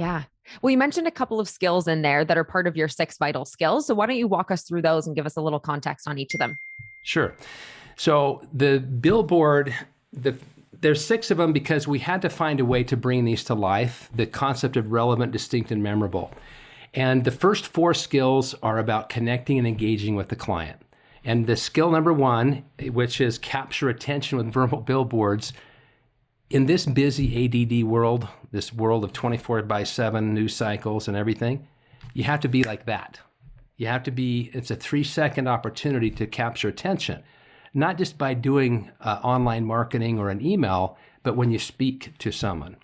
Yeah. Well, you mentioned a couple of skills in there that are part of your 6 vital skills. So why don't you walk us through those and give us a little context on each of them? Sure. So the billboard, there's 6 of them because we had to find a way to bring these to life, the concept of relevant, distinct, and memorable. And the first 4 skills are about connecting and engaging with the client. And the skill number 1, which is capture attention with verbal billboards, in this busy ADD world, this world of 24/7 news cycles and everything, you have to be like that. You have to be, it's a 3-second opportunity to capture attention, not just by doing online marketing or an email, but when you speak to someone.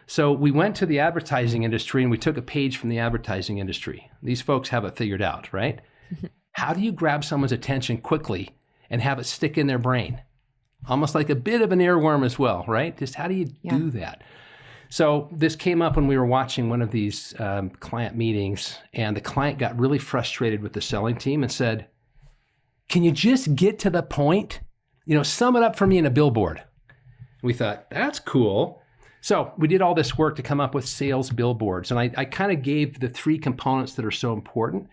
So we went to the advertising industry and we took a page from the advertising industry. These folks have it figured out, right? How do you grab someone's attention quickly and have it stick in their brain? Almost like a bit of an earworm as well, right? Just how do you do that? So this came up when we were watching one of these client meetings, and the client got really frustrated with the selling team and said, can you just get to the point? Sum it up for me in a billboard. We thought, that's cool. So we did all this work to come up with sales billboards. And I kind of gave the 3 components that are so important.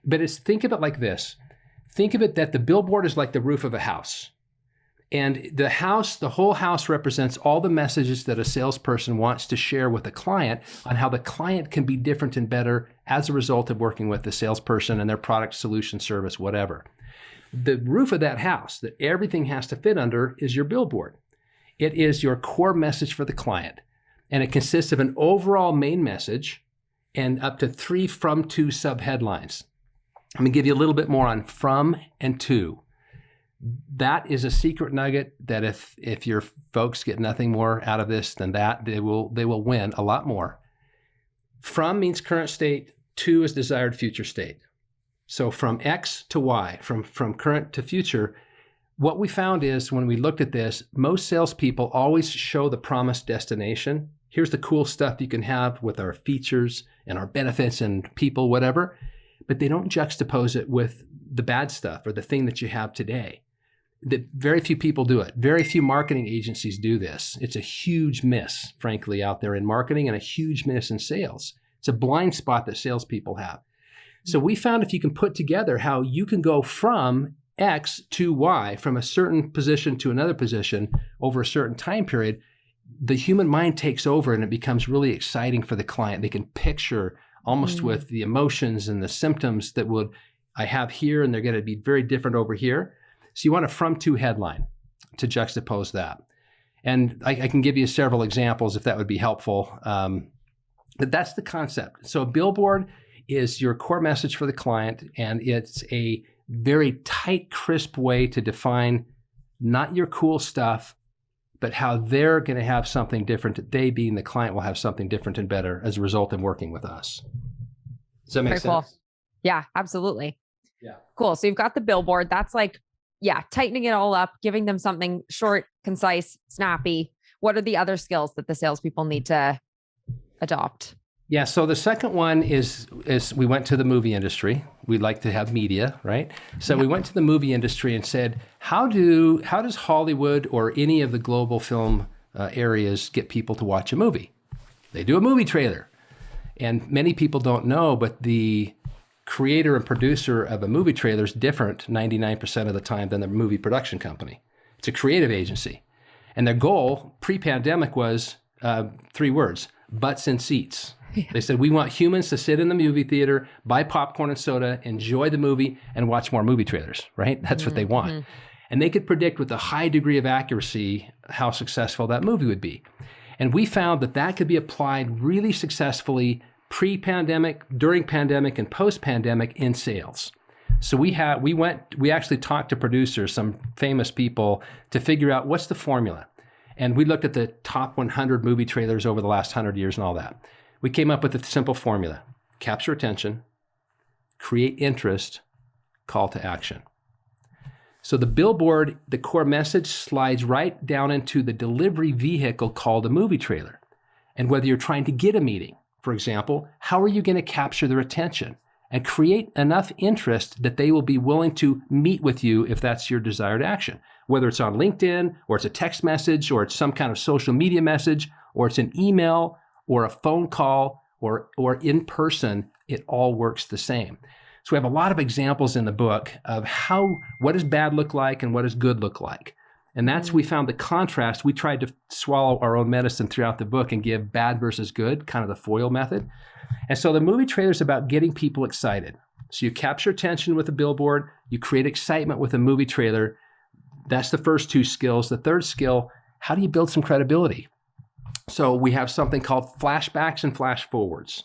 But think of it like this. Think of it that the billboard is like the roof of a house. And the whole house represents all the messages that a salesperson wants to share with the client on how the client can be different and better as a result of working with the salesperson and their product, solution, service, whatever. The roof of that house that everything has to fit under is your billboard. It is your core message for the client. And it consists of an overall main message and up to 3 from to subheadlines. I'm going to give you a little bit more on from and to. That is a secret nugget that if your folks get nothing more out of this than that, they will win a lot more. From means current state, to is desired future state. So from X to Y, from current to future, what we found is when we looked at this, most salespeople always show the promised destination. Here's the cool stuff you can have with our features and our benefits and people, whatever, but they don't juxtapose it with the bad stuff or the thing that you have today. Very few people do it. Very few marketing agencies do this. It's a huge miss, frankly, out there in marketing and a huge miss in sales. It's a blind spot that salespeople have. So we found if you can put together how you can go from X to Y, from a certain position to another position over a certain time period, the human mind takes over and it becomes really exciting for the client. They can picture almost with the emotions and the symptoms that I have here, and they're going to be very different over here. So you want a from to headline to juxtapose that. And I can give you several examples if that would be helpful. But that's the concept. So a billboard is your core message for the client, and it's a very tight, crisp way to define not your cool stuff, but how they're going to have something different. They, being the client, will have something different and better as a result of working with us. Does that make sense? Cool. Yeah, absolutely. Yeah. Cool. So you've got the billboard. That's like, tightening it all up, giving them something short, concise, snappy. What are the other skills that the salespeople need to adopt? Yeah. So the second one is we went to the movie industry. We like to have media, right? So we went to the movie industry and said, how does Hollywood or any of the global film areas get people to watch a movie? They do a movie trailer. And many people don't know, but the creator and producer of a movie trailer is different 99% of the time than the movie production company. It's a creative agency. And their goal pre-pandemic was 3 words, butts in seats. Yeah. They said, we want humans to sit in the movie theater, buy popcorn and soda, enjoy the movie, and watch more movie trailers, right? That's what they want. And they could predict with a high degree of accuracy how successful that movie would be. And we found that could be applied really successfully pre-pandemic, during pandemic, and post-pandemic in sales. So we actually talked to producers, some famous people, to figure out what's the formula. And we looked at the top 100 movie trailers over the last 100 years and all that. We came up with a simple formula: capture attention, create interest, call to action. So the billboard, the core message, slides right down into the delivery vehicle called a movie trailer. And whether you're trying to get a meeting, for example, how are you going to capture their attention and create enough interest that they will be willing to meet with you if that's your desired action? Whether it's on LinkedIn, or it's a text message, or it's some kind of social media message, or it's an email, or a phone call, or in person, it all works the same. So we have a lot of examples in the book of what does bad look like and what does good look like. And that's, we found the contrast. We tried to swallow our own medicine throughout the book and give bad versus good, kind of the foil method. And so the movie trailer is about getting people excited. So you capture attention with a billboard, you create excitement with a movie trailer. That's the first two skills. The third skill, how do you build some credibility? So we have something called flashbacks and flash forwards.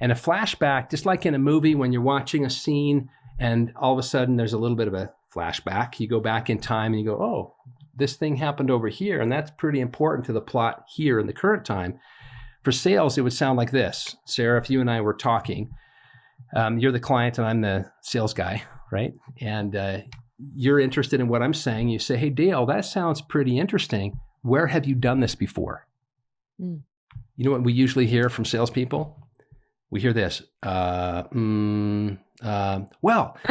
And a flashback, just like in a movie when you're watching a scene and all of a sudden there's a little bit of a flashback, you go back in time and you go, oh, this thing happened over here, and that's pretty important to the plot here in the current time. For sales, it would sound like this. Sarah, if you and I were talking, you're the client and I'm the sales guy, right? And you're interested in what I'm saying. You say, hey, Dale, that sounds pretty interesting. Where have you done this before? You know what we usually hear from salespeople? We hear this, well,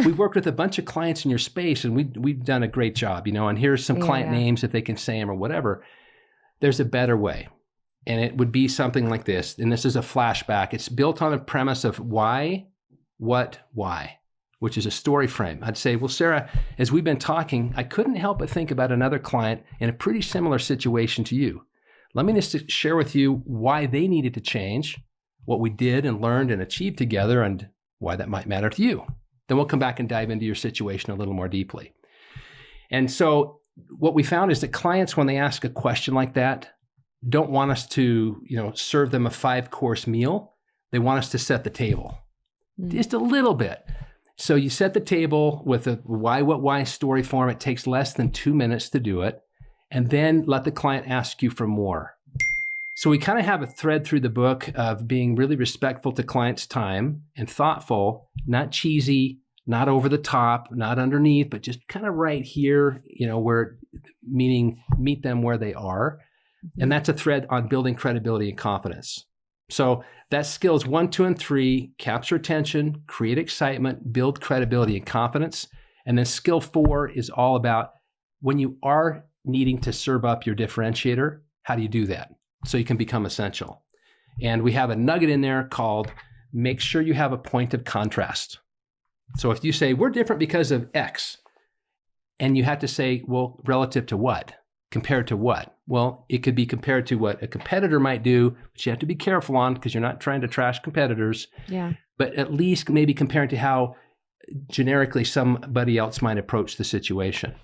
we've worked with a bunch of clients in your space and we've done a great job, and here's some client names if they can say them or whatever. There's a better way. And it would be something like this. And this is a flashback. It's built on a premise of why, what, why, which is a story frame. I'd say, well, Sarah, as we've been talking, I couldn't help but think about another client in a pretty similar situation to you. Let me just share with you why they needed to change, what we did and learned and achieved together, and why that might matter to you. Then we'll come back and dive into your situation a little more deeply. And so what we found is that clients, when they ask a question like that, don't want us to, serve them a 5-course meal. They want us to set the table just a little bit. So you set the table with a why, what, why story form. It takes less than 2 minutes to do it. And then let the client ask you for more. So we kind of have a thread through the book of being really respectful to clients' time and thoughtful, not cheesy, not over the top, not underneath, but just kind of right here, where meaning meet them where they are. And that's a thread on building credibility and confidence. So that's skills 1, 2, and 3, capture attention, create excitement, build credibility and confidence. And then skill 4 is all about when you are needing to serve up your differentiator, how do you do that? So you can become essential. And we have a nugget in there called make sure you have a point of contrast. So if you say, we're different because of X, and you have to say, well, relative to what? Compared to what? Well, it could be compared to what a competitor might do, which you have to be careful on because you're not trying to trash competitors. Yeah. But at least maybe comparing to how generically somebody else might approach the situation.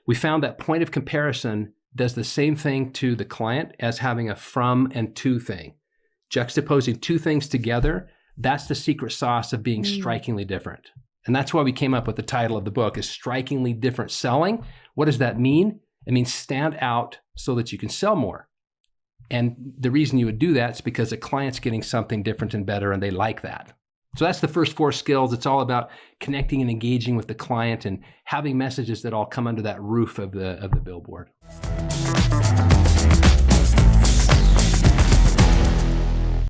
We found that point of comparison does the same thing to the client as having a from and to thing. Juxtaposing two things together, that's the secret sauce of being strikingly different. And that's why we came up with the title of the book is Strikingly Different Selling. What does that mean? It means stand out so that you can sell more. And the reason you would do that is because the client's getting something different and better and they like that. So that's the first 4 skills. It's all about connecting and engaging with the client and having messages that all come under that roof of the billboard.